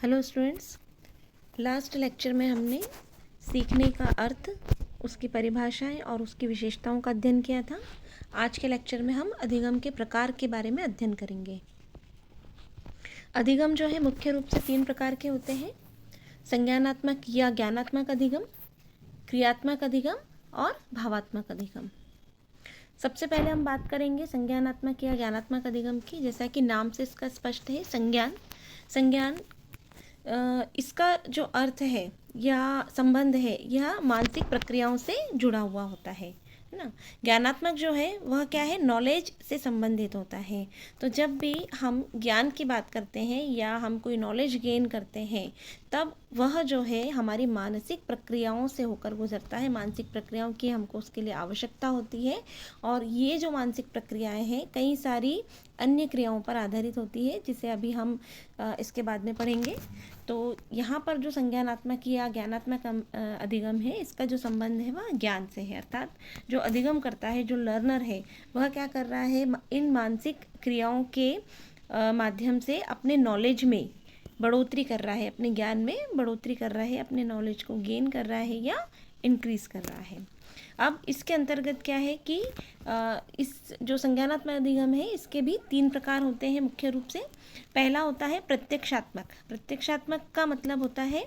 Hello students, last lecture में हमने सीखने का अर्थ, उसकी परिभाषाएं और उसकी विशेषताओं का अध्ययन किया था। आज के लेक्चर में हम अधिगम के प्रकार के बारे में अध्ययन करेंगे। अधिगम जो है मुख्य रूप से 3 प्रकार के होते हैं: संज्ञानात्मक या ज्ञानात्मक अधिगम, क्रियात्मक अधिगम और भावात्मक अधिगम। सबसे पहले हम बात करेंगे संज्ञानात्मक या ज्ञानात्मक अधिगम की। जैसा कि नाम से इसका स्पष्ट है, संज्ञान इसका जो अर्थ है या संबंध है यह मानसिक प्रक्रियाओं से जुड़ा हुआ होता है ना। ज्ञानात्मक जो है वह क्या है, नॉलेज से संबंधित होता है। तो जब भी हम ज्ञान की बात करते हैं या हम कोई नॉलेज गेन करते हैं, तब वह जो है हमारी मानसिक प्रक्रियाओं से होकर गुजरता है। मानसिक प्रक्रियाओं की हमको उसके लिए आवश्यकता होती है, और ये जो मानसिक प्रक्रियाएं हैं कई सारी अन्य क्रियाओं पर आधारित होती है, जिसे अभी हम इसके बाद में पढ़ेंगे। तो यहाँ पर जो संज्ञानात्मक या ज्ञानात्मक अधिगम है, इसका जो संबंध है वह ज्ञान से है। अर्थात जो अधिगम करता है, जो लर्नर है, वह क्या कर रहा है, इन मानसिक क्रियाओं के माध्यम से अपने नॉलेज में बढ़ोतरी कर रहा है, अपने ज्ञान में बढ़ोतरी कर रहा है, अपने नॉलेज को गेन कर रहा है या इंक्रीज कर रहा है। अब इसके अंतर्गत क्या है कि इस जो संज्ञानात्मक अधिगम है, इसके भी 3 प्रकार होते हैं मुख्य रूप से। पहला होता है प्रत्यक्षात्मक। प्रत्यक्षात्मक का मतलब होता है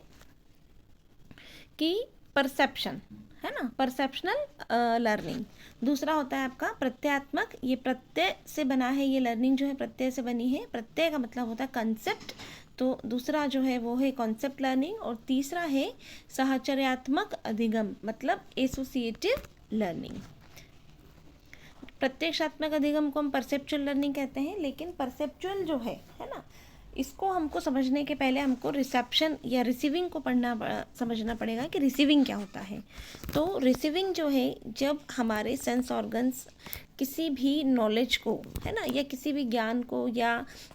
कि परसेप्शन, है ना, परसेप्शनल लर्निंग। दूसरा होता है आपका प्रत्ययात्मक, ये प्रत्यय से बना है, ये लर्निंग जो है प्रत्यय से बनी है। प्रत्यय का मतलब होता है कंसेप्ट, तो दूसरा जो है वो है कॉन्सेप्ट लर्निंग। और तीसरा है साहचर्यात्मक अधिगम, मतलब एसोसिएटिव लर्निंग। प्रत्यक्षात्मक अधिगम को हम परसेप्चुअल लर्निंग कहते हैं, लेकिन परसेप्चुअल जो है ना, इसको हमको समझने के पहले हमको रिसेप्शन या रिसीविंग को समझना पड़ेगा कि रिसीविंग क्या होता है। तो रिसीविंग जो है, जब हमारे सेंस ऑर्गन्स किसी भी नॉलेज को, है ना, या किसी भी ज्ञान को या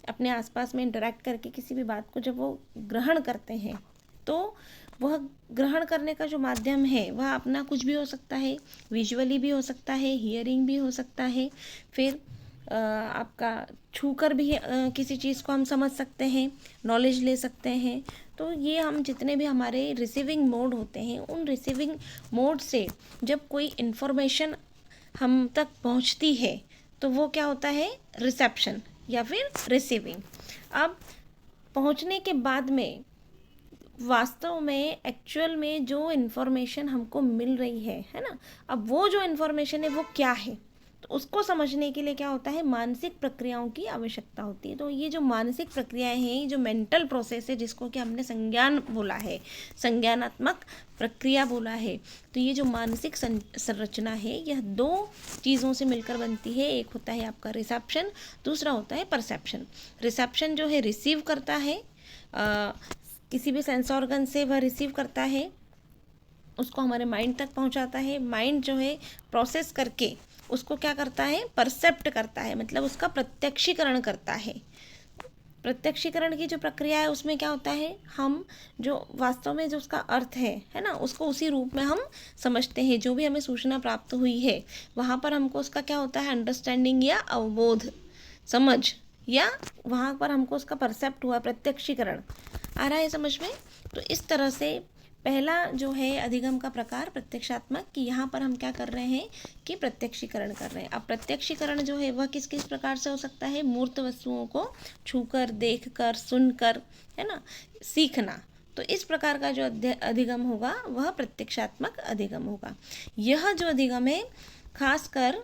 अपने आसपास में इंटरेक्ट करके किसी भी बात को जब वो ग्रहण करते हैं, तो वह ग्रहण करने का जो माध्यम है वह अपना कुछ भी हो सकता है, विजुअली भी हो सकता है, हियरिंग भी हो सकता है, फिर आपका छूकर भी किसी चीज़ को हम समझ सकते हैं, नॉलेज ले सकते हैं। तो ये हम जितने भी हमारे रिसीविंग मोड होते हैं, उन रिसीविंग मोड से जब कोई इन्फॉर्मेशन हम तक पहुंचती है, तो वो क्या होता है, रिसेप्शन या फिर रिसीविंग। अब पहुंचने के बाद में वास्तव में एक्चुअल में जो इन्फॉर्मेशन हमको मिल रही है ना, अब वो जो इन्फॉर्मेशन है वो क्या है, तो उसको समझने के लिए क्या होता है, मानसिक प्रक्रियाओं की आवश्यकता होती है। तो ये जो मानसिक प्रक्रियाएं हैं, जो मेंटल प्रोसेस है, जिसको कि हमने संज्ञान बोला है, संज्ञानात्मक प्रक्रिया बोला है, तो ये जो मानसिक संरचना है, यह 2 चीज़ों से मिलकर बनती है। एक होता है आपका रिसेप्शन, दूसरा होता है परसेप्शन। रिसेप्शन जो है रिसीव करता है, किसी भी सेंस ऑर्गन से वह रिसीव करता है, उसको हमारे माइंड तक पहुंचाता है। माइंड जो है प्रोसेस करके उसको क्या करता है, परसेप्ट करता है, मतलब उसका प्रत्यक्षीकरण करता है। प्रत्यक्षीकरण की जो प्रक्रिया है उसमें क्या होता है, हम जो वास्तव में जो उसका अर्थ है ना, उसको उसी रूप में हम समझते हैं। जो भी हमें सूचना प्राप्त हुई है, वहाँ पर हमको उसका क्या होता है, अंडरस्टैंडिंग या अवबोध, समझ, या वहाँ पर हमको उसका परसेप्ट हुआ, प्रत्यक्षीकरण आ रहा है समझ में। तो इस तरह से पहला जो है अधिगम का प्रकार प्रत्यक्षात्मक, कि यहाँ पर हम क्या कर रहे हैं कि प्रत्यक्षीकरण कर रहे हैं। अब प्रत्यक्षीकरण जो है वह किस किस प्रकार से हो सकता है, मूर्त वस्तुओं को छूकर, देखकर, सुनकर, है ना, सीखना। तो इस प्रकार का जो अधिगम होगा वह प्रत्यक्षात्मक अधिगम होगा। यह जो अधिगम है खासकर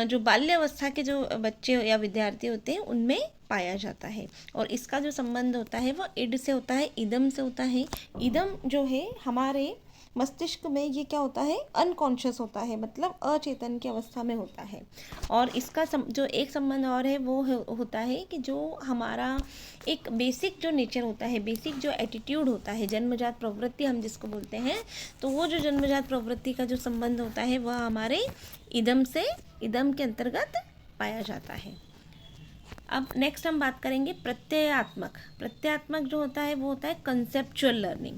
जो बाल्यावस्था के जो बच्चे या विद्यार्थी होते हैं उनमें पाया जाता है। और इसका जो संबंध होता है वह इड से होता है, इदम से होता है। इदम जो है हमारे मस्तिष्क में, ये क्या होता है, अनकॉन्शियस होता है, मतलब अचेतन की अवस्था में होता है। और इसका जो एक संबंध और है वो होता है कि जो हमारा एक बेसिक जो नेचर होता है, बेसिक जो एटीट्यूड होता है, जन्मजात प्रवृत्ति हम जिसको बोलते हैं, तो वो जो जन्मजात प्रवृत्ति का जो संबंध होता है वह हमारे इदम से, इदम के अंतर्गत पाया जाता है। अब नेक्स्ट हम बात करेंगे प्रत्ययात्मक। प्रत्ययात्मक जो होता है वो होता है कंसेप्चुअल लर्निंग,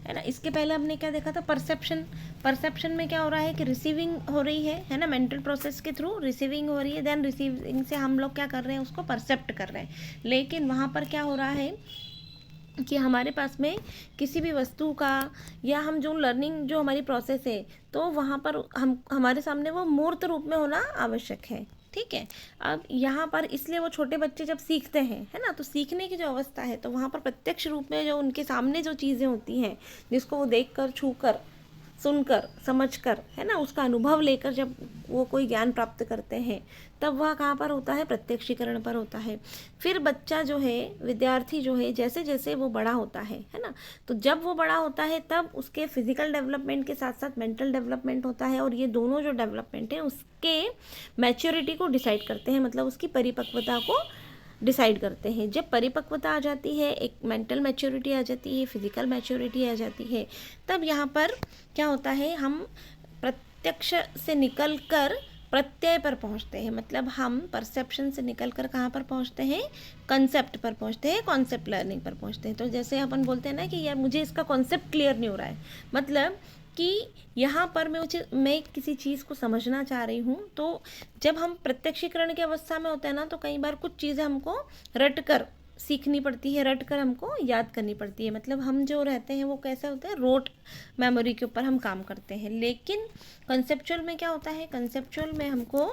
है ना। इसके पहले हमने क्या देखा था, परसेप्शन। परसेप्शन में क्या हो रहा है कि रिसीविंग हो रही है ना, मेंटल प्रोसेस के थ्रू रिसीविंग हो रही है, देन रिसीविंग से हम लोग क्या कर रहे हैं, उसको परसेप्ट कर रहे हैं। लेकिन वहाँ पर क्या हो रहा है, कि हमारे पास में किसी भी वस्तु का या हम जो लर्निंग जो हमारी प्रोसेस है तो वहाँ पर हम हमारे सामने वो मूर्त रूप में होना आवश्यक है। ठीक है। अब यहाँ पर इसलिए वो छोटे बच्चे जब सीखते हैं, है ना, तो सीखने की जो अवस्था है तो वहाँ पर प्रत्यक्ष रूप में जो उनके सामने जो चीज़ें होती हैं जिसको वो देख कर, छू कर, सुनकर, समझकर, है ना, उसका अनुभव लेकर जब वो कोई ज्ञान प्राप्त करते हैं तब वह कहाँ पर होता है, प्रत्यक्षीकरण पर होता है। फिर बच्चा जो है, विद्यार्थी जो है, जैसे जैसे वो बड़ा होता है ना, तो जब वो बड़ा होता है तब उसके फिजिकल डेवलपमेंट के साथ साथ मेंटल डेवलपमेंट होता है, और ये दोनों जो डेवलपमेंट है उसके मैच्योरिटी को डिसाइड करते हैं, मतलब उसकी परिपक्वता को डिसाइड करते हैं। जब परिपक्वता आ जाती है, एक मेंटल मैच्योरिटी आ जाती है, फिजिकल मैच्योरिटी आ जाती है, तब यहाँ पर क्या होता है, हम प्रत्यक्ष से निकल कर प्रत्यय पर पहुँचते हैं। मतलब हम परसेप्शन से निकल कर कहाँ पर पहुँचते हैं, कंसेप्ट पर पहुँचते हैं, कॉन्सेप्ट लर्निंग पर पहुँचते हैं। तो जैसे अपन बोलते हैं ना कि यार मुझे इसका कॉन्सेप्ट क्लियर नहीं हो रहा है, मतलब कि यहाँ पर मैं किसी चीज़ को समझना चाह रही हूँ, तो जब हम प्रत्यक्षीकरण की अवस्था में होते हैं ना, तो कई बार कुछ चीज़ें हमको रट कर सीखनी पड़ती है, रट कर हमको याद करनी पड़ती है। मतलब हम जो रहते हैं वो कैसे होते हैं, रोट मेमोरी के ऊपर हम काम करते हैं। लेकिन कंसेप्चुअल में क्या होता है, कंसेप्चुअल में हमको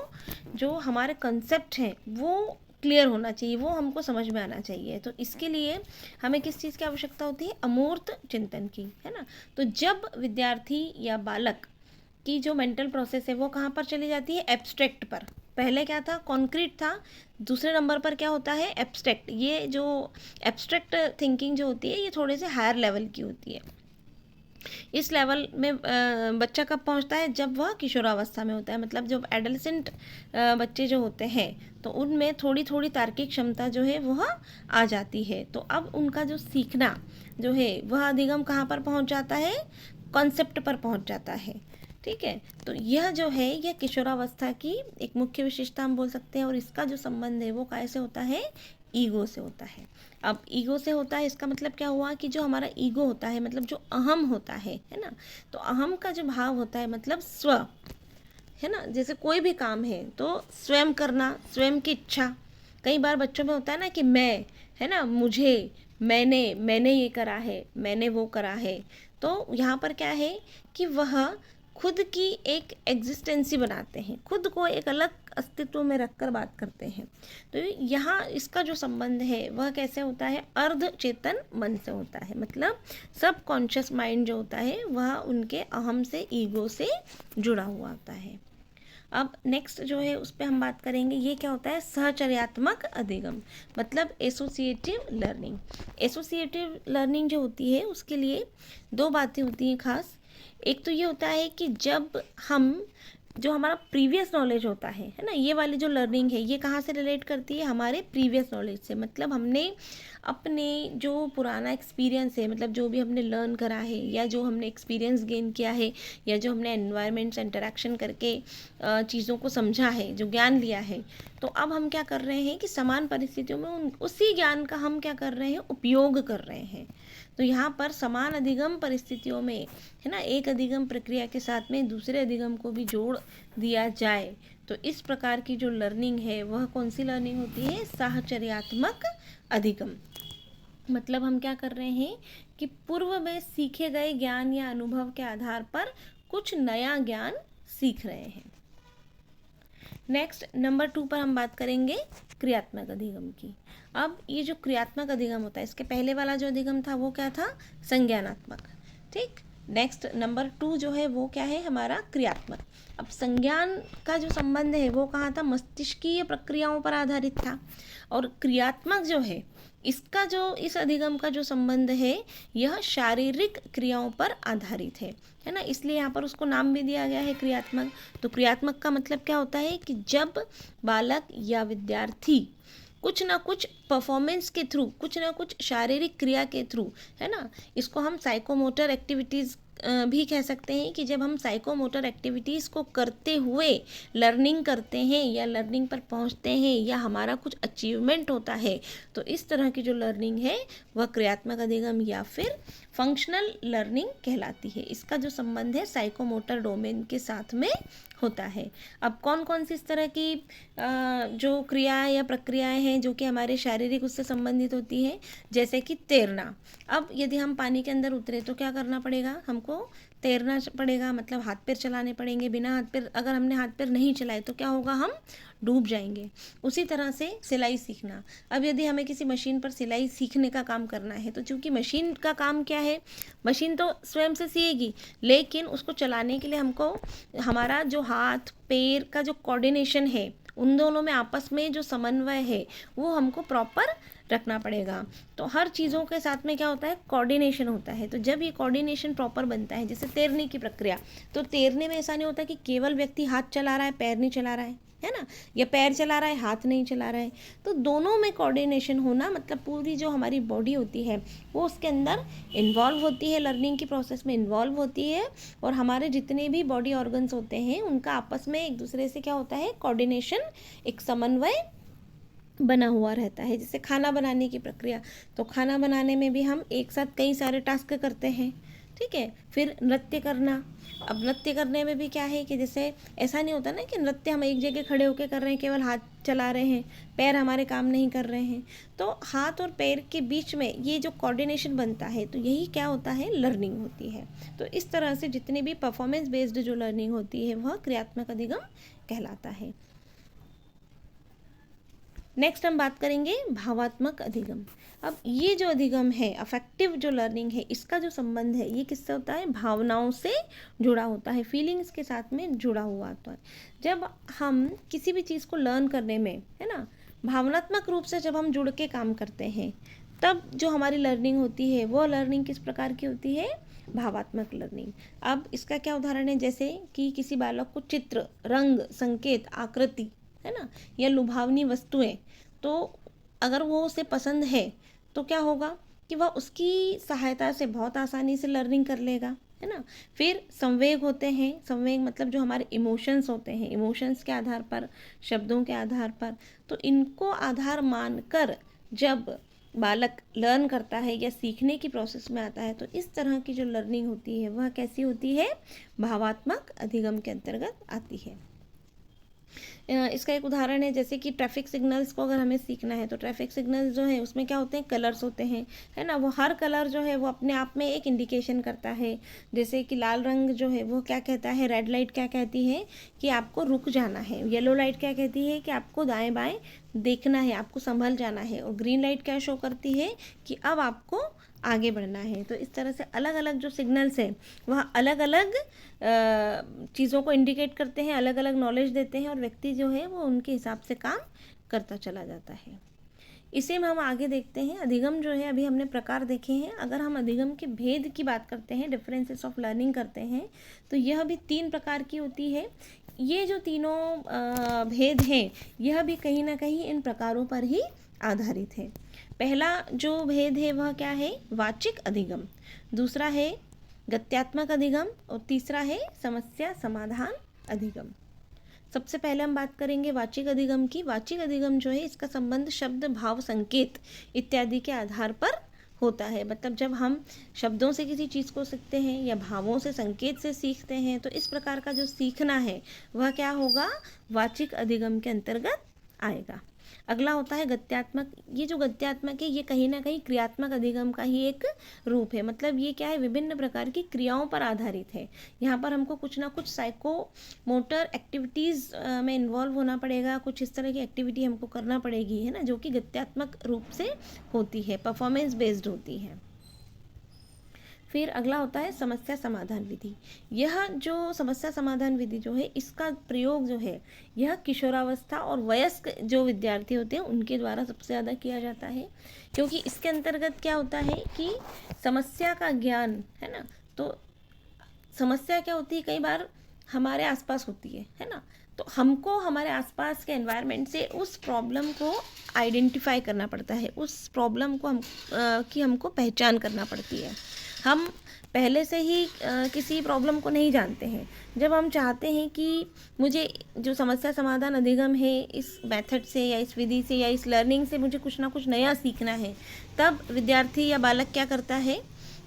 जो हमारे कंसेप्ट हैं वो क्लियर होना चाहिए, वो हमको समझ में आना चाहिए। तो इसके लिए हमें किस चीज़ की आवश्यकता होती है, अमूर्त चिंतन की, है ना। तो जब विद्यार्थी या बालक की जो मेंटल प्रोसेस है वो कहाँ पर चली जाती है, एब्स्ट्रैक्ट पर। पहले क्या था, कॉन्क्रीट था, दूसरे नंबर पर क्या होता है, एब्स्ट्रैक्ट। ये जो एब्स्ट्रैक्ट थिंकिंग जो होती है ये थोड़े से हायर लेवल की होती है। इस लेवल में बच्चा कब पहुंचता है, जब वह किशोरावस्था में होता है। मतलब जब एडोलेसेंट बच्चे जो होते हैं तो उनमें थोड़ी थोड़ी तार्किक क्षमता जो है वह आ जाती है। तो अब उनका जो सीखना जो है वह अधिगम कहाँ पर पहुंच जाता है, कॉन्सेप्ट पर पहुंच जाता है। ठीक है। तो यह जो है यह किशोरावस्था की एक मुख्य विशेषता हम बोल सकते हैं, और इसका जो संबंध है वो कैसे होता है, ईगो से होता है। अब ईगो से होता है, इसका मतलब क्या हुआ कि जो हमारा ईगो होता है, मतलब जो अहम होता है ना, तो अहम का जो भाव होता है मतलब स्व, है ना। जैसे कोई भी काम है तो स्वयं करना, स्वयं की इच्छा। कई बार बच्चों में होता है ना कि मैं, है ना, मुझे, मैंने ये करा है, मैंने वो करा है। तो यहाँ पर क्या है कि वह खुद की एक एग्जिस्टेंसी बनाते हैं, खुद को एक अलग अस्तित्व में रखकर बात करते हैं। तो यहाँ इसका जो संबंध है वह कैसे होता है, अर्ध चेतन मन से होता है। मतलब सब कॉन्शियस माइंड जो होता है वह उनके अहम से, ईगो से जुड़ा हुआ होता है। अब नेक्स्ट जो है उस पर हम बात करेंगे, ये क्या होता है, सहचर्यात्मक अधिगम, मतलब एसोसिएटिव लर्निंग। एसोसिएटिव लर्निंग जो होती है उसके लिए दो बातें होती हैं खास। एक तो ये होता है कि जब हम जो हमारा प्रीवियस नॉलेज होता है ना, ये वाली जो लर्निंग है ये कहाँ से रिलेट करती है, हमारे प्रीवियस नॉलेज से। मतलब हमने अपने जो पुराना एक्सपीरियंस है, मतलब जो भी हमने लर्न करा है या जो हमने एक्सपीरियंस गेन किया है या जो हमने एनवायरनमेंट से इंटरेक्शन करके चीज़ों को समझा है, जो ज्ञान लिया है, तो अब हम क्या कर रहे हैं कि समान परिस्थितियों में उसी ज्ञान का हम क्या कर रहे हैं, उपयोग कर रहे हैं। तो यहाँ पर समान अधिगम परिस्थितियों में, है ना, एक अधिगम प्रक्रिया के साथ में दूसरे अधिगम को भी जोड़ दिया जाए, तो इस प्रकार की जो लर्निंग है वह कौन सी लर्निंग होती है, साहचर्यात्मक अधिगम। मतलब हम क्या कर रहे हैं कि पूर्व में सीखे गए ज्ञान या अनुभव के आधार पर कुछ नया ज्ञान सीख रहे हैं। नेक्स्ट नंबर 2 पर हम बात करेंगे क्रियात्मक अधिगम की। अब ये जो क्रियात्मक अधिगम होता है, इसके पहले वाला जो अधिगम था वो क्या था, संज्ञानात्मक। ठीक। नेक्स्ट नंबर 2 जो है वो क्या है, हमारा क्रियात्मक। अब संज्ञान का जो संबंध है वो कहाँ था, मस्तिष्कीय प्रक्रियाओं पर आधारित था, और क्रियात्मक जो है इसका जो इस अधिगम का जो संबंध है यह शारीरिक क्रियाओं पर आधारित है ना। इसलिए यहाँ पर उसको नाम भी दिया गया है क्रियात्मक। तो क्रियात्मक का मतलब क्या होता है कि जब बालक या विद्यार्थी कुछ ना कुछ परफॉर्मेंस के थ्रू, कुछ ना कुछ शारीरिक क्रिया के थ्रू, है ना, इसको हम साइकोमोटर एक्टिविटीज़ भी कह सकते हैं कि जब हम साइकोमोटर एक्टिविटीज़ को करते हुए लर्निंग करते हैं या लर्निंग पर पहुंचते हैं या हमारा कुछ अचीवमेंट होता है, तो इस तरह की जो लर्निंग है वह क्रियात्मक अधिगम या फिर फंक्शनल लर्निंग कहलाती है। इसका जो संबंध है साइकोमोटर डोमेन के साथ में होता है। अब कौन कौन सी इस तरह की जो क्रियाएं या प्रक्रियाएं हैं जो कि हमारे शारीरिक उससे संबंधित होती है, जैसे कि तैरना। अब यदि हम पानी के अंदर उतरे तो क्या करना पड़ेगा, हमको तैरना पड़ेगा, मतलब हाथ पैर चलाने पड़ेंगे। बिना हाथ पैर, अगर हमने हाथ पैर नहीं चलाए तो क्या होगा, हम डूब जाएंगे। उसी तरह से सिलाई सीखना। अब यदि हमें किसी मशीन पर सिलाई सीखने का काम करना है तो चूंकि मशीन का काम क्या है, मशीन तो स्वयं से सिएगी, लेकिन उसको चलाने के लिए हमको हमारा जो हाथ पैर का जो कोऑर्डिनेशन है, उन दोनों में आपस में जो समन्वय है वो हमको प्रॉपर रखना पड़ेगा। तो हर चीज़ों के साथ में क्या होता है, कोऑर्डिनेशन होता है। तो जब ये कोऑर्डिनेशन प्रॉपर बनता है, जैसे तैरने की प्रक्रिया, तो तैरने में ऐसा नहीं होता कि केवल व्यक्ति हाथ चला रहा है पैर नहीं चला रहा है ना, या पैर चला रहा है हाथ नहीं चला रहा है। तो दोनों में कोऑर्डिनेशन होना, मतलब पूरी जो हमारी बॉडी होती है वो उसके अंदर इन्वॉल्व होती है, लर्निंग की प्रोसेस में इन्वॉल्व होती है। और हमारे जितने भी बॉडी ऑर्गन्स होते हैं उनका आपस में एक दूसरे से क्या होता है, कोऑर्डिनेशन, एक समन्वय बना हुआ रहता है। जैसे खाना बनाने की प्रक्रिया, तो खाना बनाने में भी हम एक साथ कई सारे टास्क करते हैं, ठीक है। फिर नृत्य करना। अब नृत्य करने में भी क्या है कि जैसे ऐसा नहीं होता ना कि नृत्य हम एक जगह खड़े होकर कर रहे हैं, केवल हाथ चला रहे हैं, पैर हमारे काम नहीं कर रहे हैं। तो हाथ और पैर के बीच में ये जो कोऑर्डिनेशन बनता है, तो यही क्या होता है, लर्निंग होती है। तो इस तरह से जितनी भी परफॉर्मेंस बेस्ड जो लर्निंग होती है वह क्रियात्मक अधिगम कहलाता है। नेक्स्ट हम बात करेंगे भावात्मक अधिगम। अब ये जो अधिगम है, अफेक्टिव जो लर्निंग है, इसका जो संबंध है ये किससे होता है, भावनाओं से जुड़ा होता है, फीलिंग्स के साथ में जुड़ा हुआ होता है। जब हम किसी भी चीज़ को लर्न करने में, है ना, भावनात्मक रूप से जब हम जुड़ के काम करते हैं, तब जो हमारी लर्निंग होती है वो लर्निंग किस प्रकार की होती है, भावात्मक लर्निंग। अब इसका क्या उदाहरण है, जैसे कि किसी बालक को चित्र, रंग, संकेत, आकृति, है ना, या लुभावनी वस्तुएं, तो अगर वो उसे पसंद है तो क्या होगा कि वह उसकी सहायता से बहुत आसानी से लर्निंग कर लेगा, है ना। फिर संवेग होते हैं, संवेग मतलब जो हमारे इमोशंस होते हैं, इमोशंस के आधार पर, शब्दों के आधार पर, तो इनको आधार मानकर जब बालक लर्न करता है या सीखने की प्रोसेस में आता है, तो इस तरह की जो लर्निंग होती है वह कैसी होती है, भावात्मक अधिगम के अंतर्गत आती है। इसका एक उदाहरण है, जैसे कि ट्रैफिक सिग्नल्स को अगर हमें सीखना है, तो ट्रैफिक सिग्नल्स जो है उसमें क्या होते हैं, कलर्स होते हैं, है ना। वो हर कलर जो है वो अपने आप में एक इंडिकेशन करता है। जैसे कि लाल रंग जो है वो क्या कहता है, रेड लाइट क्या कहती है कि आपको रुक जाना है, येलो लाइट क्या कहती है कि आपको दाएं बाएं देखना है, आपको संभल जाना है, और ग्रीन लाइट क्या शो करती है कि अब आपको आगे बढ़ना है। तो इस तरह से अलग अलग जो सिग्नल्स हैं वह अलग अलग चीज़ों को इंडिकेट करते हैं, अलग अलग नॉलेज देते हैं, और व्यक्ति जो है वो उनके हिसाब से काम करता चला जाता है। इसे में हम आगे देखते हैं। अधिगम जो है, अभी हमने प्रकार देखे हैं। अगर हम अधिगम के भेद की बात करते हैं, डिफरेंसेस ऑफ लर्निंग करते हैं, तो यह भी 3 प्रकार की होती है। ये जो तीनों भेद हैं यह भी कहीं ना कहीं इन प्रकारों पर ही आधारित है। पहला जो भेद है वह क्या है, वाचिक अधिगम। दूसरा है गत्यात्मक अधिगम, और तीसरा है समस्या समाधान अधिगम। सबसे पहले हम बात करेंगे वाचिक अधिगम की। वाचिक अधिगम जो है इसका संबंध शब्द, भाव, संकेत इत्यादि के आधार पर होता है। मतलब जब हम शब्दों से किसी चीज़ को सीखते हैं या भावों से, संकेत से सीखते हैं, तो इस प्रकार का जो सीखना है वह क्या होगा, वाचिक अधिगम के अंतर्गत आएगा। अगला होता है गत्यात्मक। ये जो गत्यात्मक है ये कहीं ना कहीं क्रियात्मक अधिगम का ही एक रूप है। मतलब ये क्या है, विभिन्न प्रकार की क्रियाओं पर आधारित है। यहाँ पर हमको कुछ ना कुछ साइको मोटर एक्टिविटीज़ में इन्वॉल्व होना पड़ेगा, कुछ इस तरह की एक्टिविटी हमको करना पड़ेगी, है ना, जो कि गत्यात्मक रूप से होती है, परफॉर्मेंस बेस्ड होती है। फिर अगला होता है समस्या समाधान विधि। यह जो समस्या समाधान विधि जो है इसका प्रयोग जो है यह किशोरावस्था और वयस्क जो विद्यार्थी होते हैं उनके द्वारा सबसे ज़्यादा किया जाता है, क्योंकि इसके अंतर्गत क्या होता है कि समस्या का ज्ञान, है ना। तो समस्या क्या होती है, कई बार हमारे आसपास होती है ना। तो हमको हमारे आसपास के एनवायरनमेंट से उस प्रॉब्लम को आइडेंटिफाई करना पड़ता है, उस प्रॉब्लम को की हमको पहचान करना पड़ती है। हम पहले से ही किसी प्रॉब्लम को नहीं जानते हैं। जब हम चाहते हैं कि मुझे जो समस्या समाधान अधिगम है, इस मेथड से या इस विधि से या इस लर्निंग से मुझे कुछ ना कुछ नया सीखना है, तब विद्यार्थी या बालक क्या करता है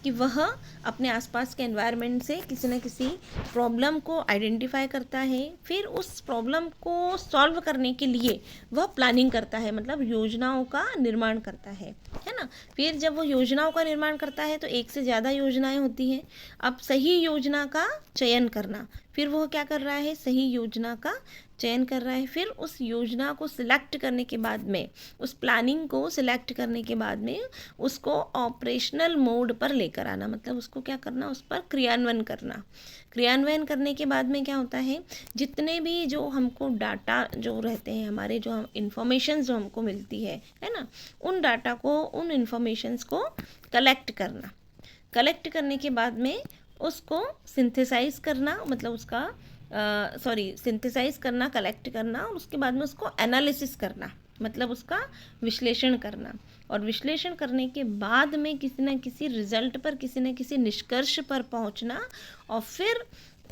कि वह अपने आसपास के एनवायरनमेंट से किसी न किसी प्रॉब्लम को आइडेंटिफाई करता है, फिर उस प्रॉब्लम को सॉल्व करने के लिए वह प्लानिंग करता है, मतलब योजनाओं का निर्माण करता है ना। फिर जब वो योजनाओं का निर्माण करता है तो एक से ज़्यादा योजनाएं होती हैं। अब सही योजना का चयन करना, फिर वह क्या कर रहा है, सही योजना का चयन कर रहा है। फिर उस योजना को सिलेक्ट करने के बाद में, उस प्लानिंग को सिलेक्ट करने के बाद में उसको ऑपरेशनल मोड पर लेकर आना, मतलब उसको क्या करना, उस पर क्रियान्वयन करना। क्रियान्वयन करने के बाद में क्या होता है, जितने भी जो हमको डाटा जो रहते हैं, हमारे जो इंफॉर्मेशन जो हमको मिलती है ना, उन डाटा को, उन इंफॉर्मेशंस को कलेक्ट करना। कलेक्ट करने के बाद में उसको सिंथेसाइज करना, मतलब उसका सिंथेसाइज करना, कलेक्ट करना, और उसके बाद में उसको एनालिसिस करना, मतलब उसका विश्लेषण करना। और विश्लेषण करने के बाद में किसी न किसी रिजल्ट पर, किसी न किसी निष्कर्ष पर पहुंचना, और फिर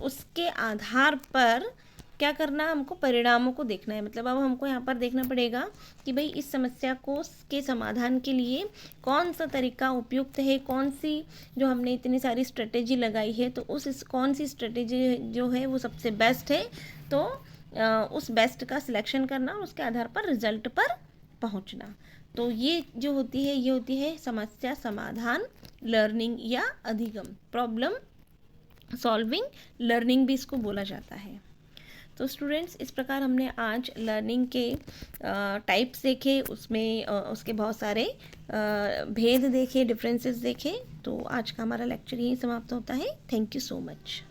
उसके आधार पर क्या करना, हमको परिणामों को देखना है। मतलब अब हमको यहाँ पर देखना पड़ेगा कि भाई इस समस्या को के समाधान के लिए कौन सा तरीका उपयुक्त है, कौन सी जो हमने इतनी सारी स्ट्रेटेजी लगाई है, तो कौन सी स्ट्रेटेजी जो है वो सबसे बेस्ट है। तो उस बेस्ट का सिलेक्शन करना और उसके आधार पर रिजल्ट पर पहुँचना। तो ये जो होती है, ये होती है समस्या समाधान लर्निंग या अधिगम, प्रॉब्लम सॉल्विंग लर्निंग भी इसको बोला जाता है। तो स्टूडेंट्स, इस प्रकार हमने आज लर्निंग के टाइप्स देखे, उसमें उसके बहुत सारे भेद देखे, डिफरेंसेस देखे। तो आज का हमारा लेक्चर यहीं समाप्त होता है। Thank you so much.